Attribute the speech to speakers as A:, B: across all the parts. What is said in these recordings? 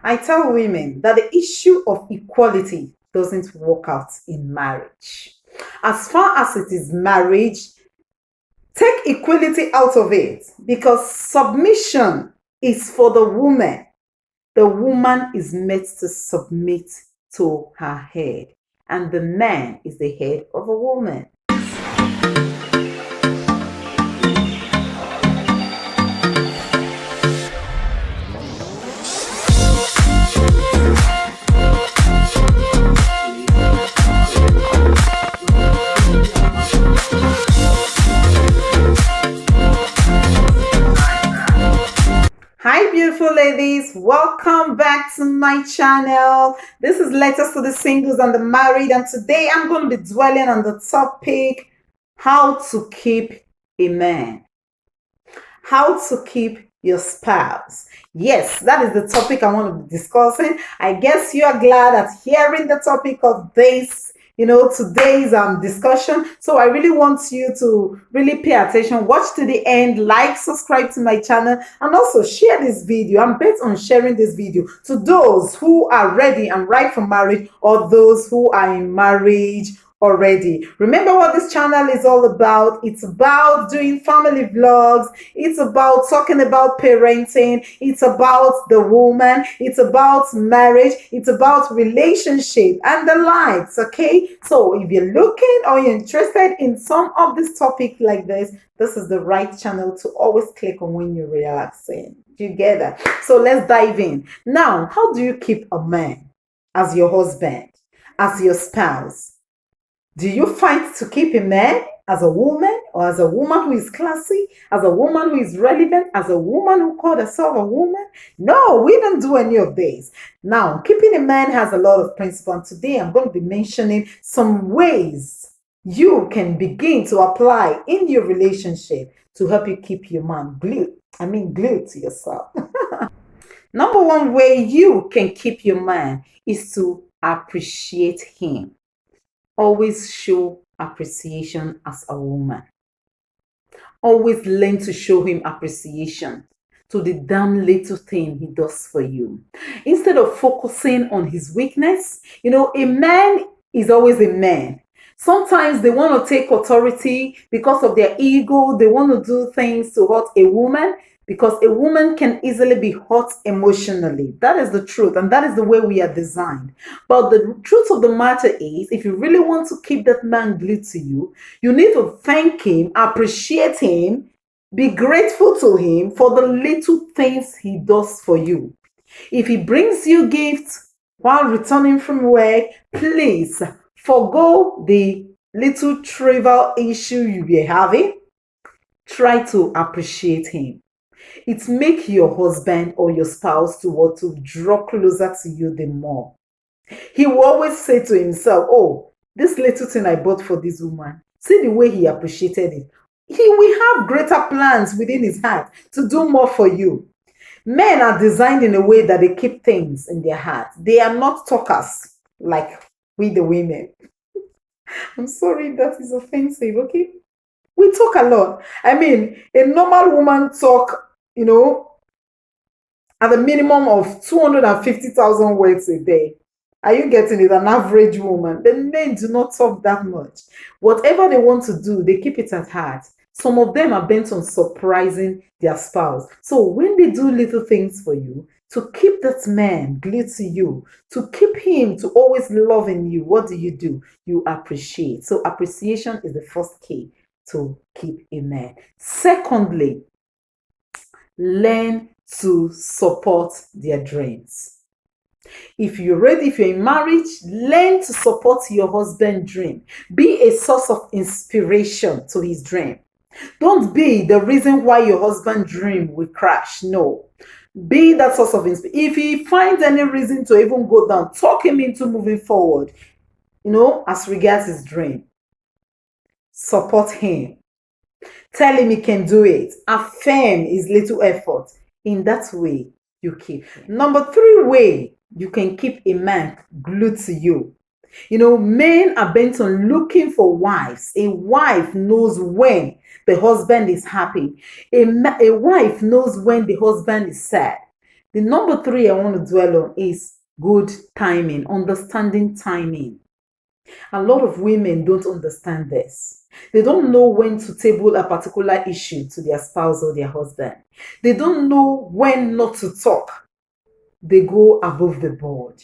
A: I tell women that the issue of equality doesn't work out in marriage. As far as it is marriage, take equality out of it because submission is for the woman. The woman is meant to submit to her head, and the man is the head of a woman. Hi, beautiful ladies. Welcome back to my channel. This is Letters to the Singles and the Married, and today I'm going to be dwelling on the topic how to keep a man. How to keep your spouse. Yes, that is the topic I want to be discussing. I guess you are glad at hearing the topic of today's discussion. So I really want you to really pay attention, watch to the end, like, subscribe to my channel, and also share this video. I'm bent on sharing this video to those who are ready and ripe for marriage, or those who are in marriage already. Remember what this channel is all about. It's about doing family vlogs. It's about talking about parenting. It's about the woman. It's about marriage. It's about relationship and the likes. Okay, so if you're looking or you're interested in some of this topic like this is the right channel to always click on when you're relaxing. You get that? So let's dive in. Now, how do you keep a man as your husband, as your spouse? Do you fight to keep a man as a woman, or as a woman who is classy, as a woman who is relevant, as a woman who called herself a woman? No, we don't do any of this. Now, keeping a man has a lot of principles, and today I'm going to be mentioning some ways you can begin to apply in your relationship to help you keep your man glued to yourself. Number one way you can keep your man is to appreciate him. Always show appreciation as a woman. Always learn to show him appreciation to the damn little thing he does for you. Instead of focusing on his weakness, a man is always a man. Sometimes they want to take authority because of their ego. They want to do things to hurt a woman, because a woman can easily be hurt emotionally. That is the truth, and that is the way we are designed. But the truth of the matter is, if you really want to keep that man glued to you, you need to thank him, appreciate him, be grateful to him for the little things he does for you. If he brings you gifts while returning from work, please forgo the little trivial issue you be having. Try to appreciate him. It makes your husband or your spouse to want to draw closer to you the more. He will always say to himself, oh, this little thing I bought for this woman, see the way he appreciated it. He will have greater plans within his heart to do more for you. Men are designed in a way that they keep things in their heart. They are not talkers like we the women. I'm sorry if that is offensive, okay? We talk a lot. I mean, a normal woman talk, at a minimum of 250,000 words a day. Are you getting it? An average woman. The men do not talk that much. Whatever they want to do, they keep it at heart. Some of them are bent on surprising their spouse. So when they do little things for you, to keep that man glued to you, to keep him to always loving you, what do? You appreciate. So appreciation is the first key to keep a man. Secondly, learn to support their dreams. If you're in marriage, learn to support your husband's dream. Be a source of inspiration to his dream. Don't be the reason why your husband's dream will crash. No. Be that source of inspiration. If he finds any reason to even go down, talk him into moving forward, as regards his dream. Support him. Tell him he can do it. Affirm his little effort. In that way, you keep. Number 3 way you can keep a man glued to you. Men are bent on looking for wives. A wife knows when the husband is happy. A wife knows when the husband is sad. The number three I want to dwell on is good timing, understanding timing. A lot of women don't understand this. They don't know when to table a particular issue to their spouse or their husband. They don't know when not to talk. They go above the board.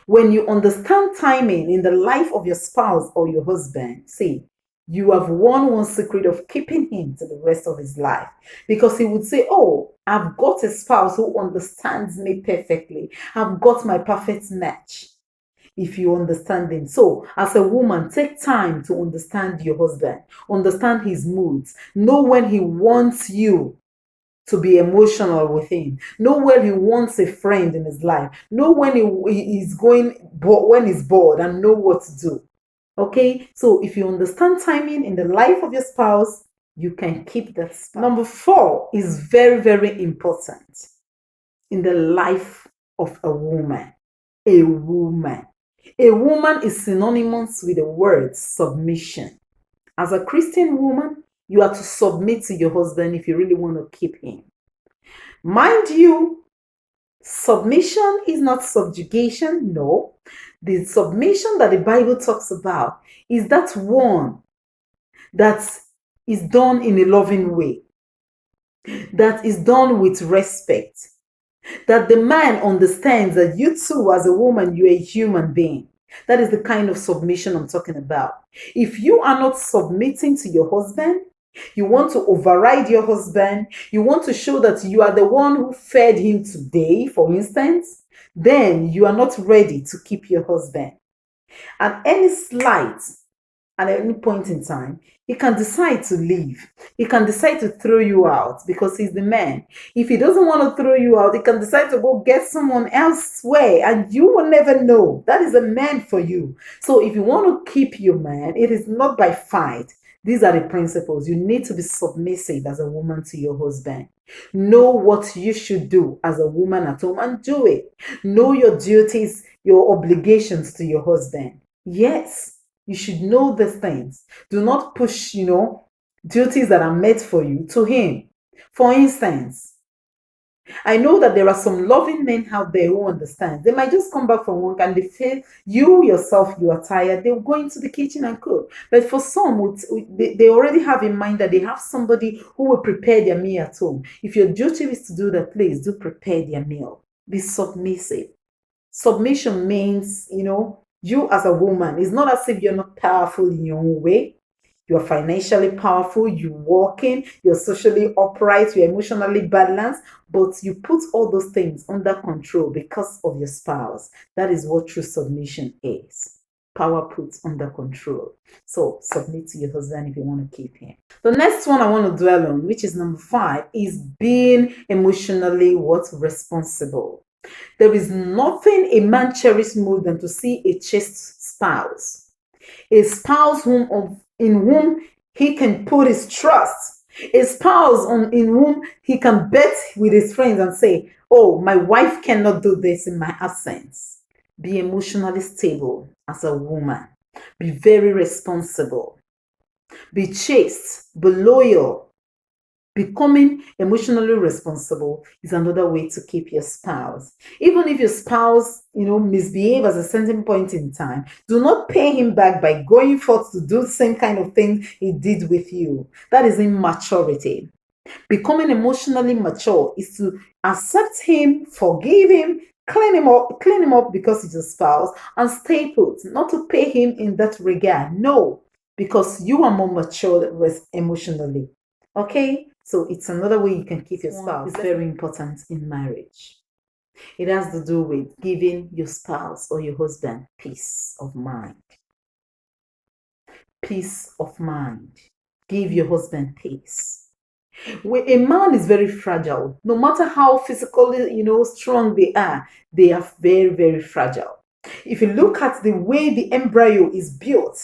A: When you understand timing in the life of your spouse or your husband, see, you have won one secret of keeping him to the rest of his life. Because he would say, oh, I've got a spouse who understands me perfectly. I've got my perfect match. If you understand him. So, as a woman, take time to understand your husband, understand his moods, know when he wants you to be emotional with him, know when he wants a friend in his life, know when he's going, when he's bored, and know what to do. Okay, so if you understand timing in the life of your spouse, you can keep that spouse. Number four is very, very important in the life of a woman. A woman. A woman is synonymous with the word submission. As a Christian woman, you are to submit to your husband if you really want to keep him. Mind you, submission is not subjugation. No. The submission that the Bible talks about is that one that is done in a loving way, that is done with respect, that the man understands that you too, as a woman, you're a human being. That is the kind of submission I'm talking about. If you are not submitting to your husband, you want to override your husband, you want to show that you are the one who fed him today, for instance, then you are not ready to keep your husband. At any slight, at any point in time, he can decide to leave. He can decide to throw you out because he's the man. If he doesn't want to throw you out, he can decide to go get someone elsewhere and you will never know. That is a man for you. So if you want to keep your man, it is not by fight. These are the principles. You need to be submissive as a woman to your husband. Know what you should do as a woman at home and do it. Know your duties, your obligations to your husband. Yes. You should know these things. Do not push, duties that are meant for you to him. For instance, I know that there are some loving men out there who understand. They might just come back from work and they feel you yourself, you are tired. They'll go into the kitchen and cook. But for some, they already have in mind that they have somebody who will prepare their meal at home. If your duty is to do that, please do prepare their meal. Be submissive. Submission means, you as a woman, it's not as if you're not powerful in your own way. You're financially powerful, you're working, you're socially upright, you're emotionally balanced, but you put all those things under control because of your spouse. That is what true submission is. Power put under control. So submit to your husband if you want to keep him. The next one I want to dwell on, which is number 5, is being emotionally responsible. There is nothing a man cherishes more than to see a chaste spouse. A spouse in whom he can put his trust. A spouse in whom he can bet with his friends and say, oh, my wife cannot do this in my absence. Be emotionally stable as a woman. Be very responsible. Be chaste. Be loyal. Becoming emotionally responsible is another way to keep your spouse. Even if your spouse, misbehave at a certain point in time, do not pay him back by going forth to do the same kind of thing he did with you. That is immaturity. Becoming emotionally mature is to accept him, forgive him, clean him up because he's your spouse, and stay put. Not to pay him in that regard. No, because you are more mature emotionally. Okay? So it's another way you can keep your spouse. It's very important in marriage. It has to do with giving your spouse or your husband peace of mind. Peace of mind. Give your husband peace. When a man is very fragile, no matter how physically, strong they are very, very fragile. If you look at the way the embryo is built,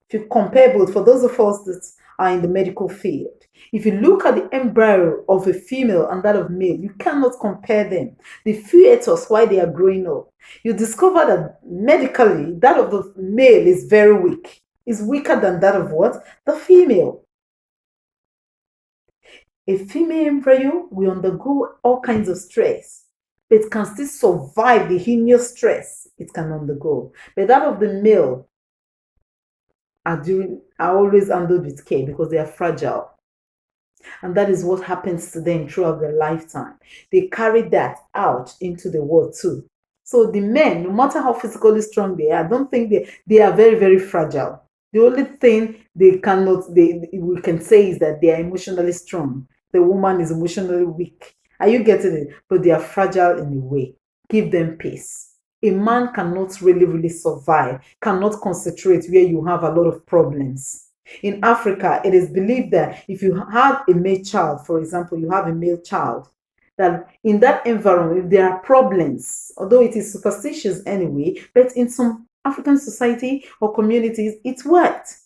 A: if you compare both, for those of us that are in the medical field, if you look at the embryo of a female and that of male, you cannot compare them. The fetus, while they are growing up, you discover that medically, that of the male is very weak. Is weaker than that of what? The female. A female embryo will undergo all kinds of stress, but can still survive the heinous stress it can undergo. But that of the male are always handled with care because they are fragile. And that is what happens to them throughout their lifetime. They carry that out into the world too. So the men, no matter how physically strong they are, I don't think they are very, very fragile. The only thing we can say is that they are emotionally strong. The woman is emotionally weak. Are you getting it? But they are fragile in a way. Give them peace. A man cannot really, really survive, cannot concentrate where you have a lot of problems. In Africa, it is believed that if you have a male child, for example, you have a male child, that in that environment, if there are problems, although it is superstitious anyway, but in some African society or communities, it worked.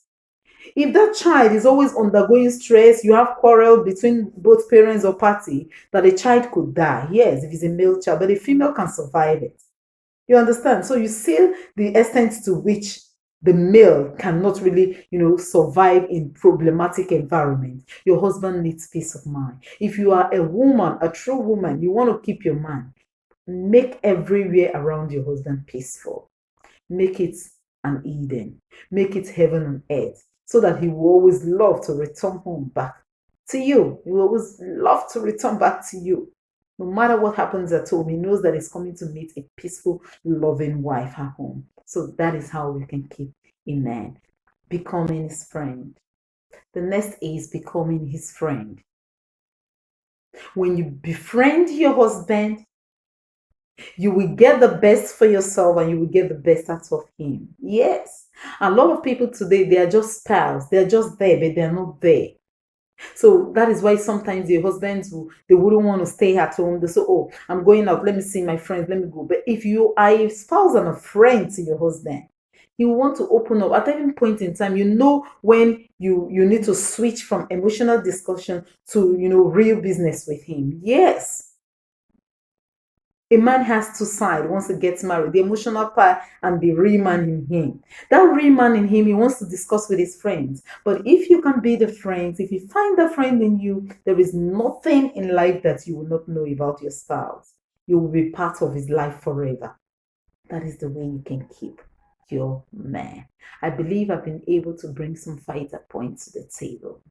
A: If that child is always undergoing stress, you have quarrel between both parents or party, that a child could die. Yes, if it's a male child, but a female can survive it. You understand? So you see the extent to which the male cannot really, survive in problematic environment. Your husband needs peace of mind. If you are a woman, a true woman, you want to keep your man, make everywhere around your husband peaceful. Make it an Eden. Make it heaven on earth, so that he will always love to return home back to you. He will always love to return back to you. No matter what happens at home, he knows that he's coming to meet a peaceful, loving wife at home. So that is how we can keep a man. Becoming his friend. The next is becoming his friend. When you befriend your husband, you will get the best for yourself and you will get the best out of him. Yes. A lot of people today, they are just pals. They're just there, but they're not there. So that is why sometimes the husbands they wouldn't want to stay at home. They say, "Oh, I'm going out. Let me see my friends. Let me go." But if you are a spouse and a friend to your husband, you want to open up at any point in time. You know when you need to switch from emotional discussion to real business with him. Yes. A man has two sides once he gets married, the emotional part and the real man in him. That real man in him, he wants to discuss with his friends. But if you can be the friends, if you find the friend in you, there is nothing in life that you will not know about your spouse. You will be part of his life forever. That is the way you can keep your man. I believe I've been able to bring some fighter points to the table.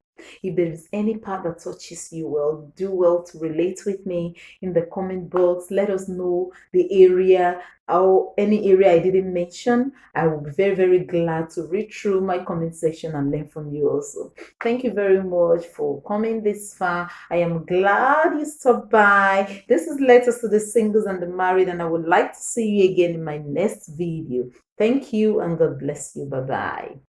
A: If there is any part that touches you, well, do well to relate with me in the comment box. Let us know the area or any area I didn't mention. I will be very, very glad to read through my comment section and learn from you also. Thank you very much for coming this far. I am glad you stopped by. This is Letters to the Singles and the Married, and I would like to see you again in my next video. Thank you and God bless you. Bye-bye.